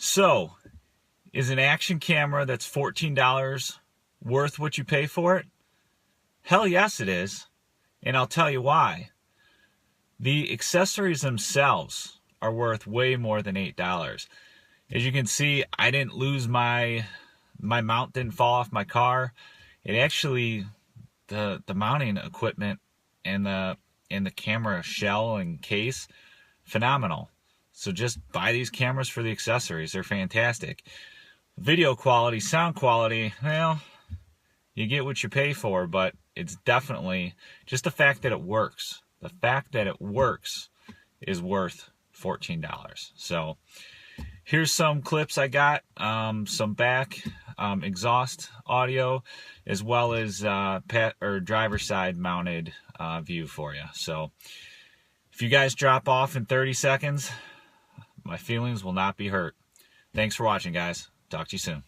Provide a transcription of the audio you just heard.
So, is an action camera that's $14 worth what you pay for it? Hell yes, it is. And I'll tell you why. The accessories themselves are worth way more than $8. As you can see, I didn't lose my mount didn't fall off my car. It actually, the mounting equipment and the camera shell and case, phenomenal. So just buy these cameras for the accessories. They're fantastic. Video quality, sound quality, well, you get what you pay for, but it's definitely just the fact that it works. The fact that it works is worth $14. So here's some clips I got, some back exhaust audio, as well as driver side mounted view for you. So if you guys drop off in 30 seconds, my feelings will not be hurt. Thanks for watching, guys. Talk to you soon.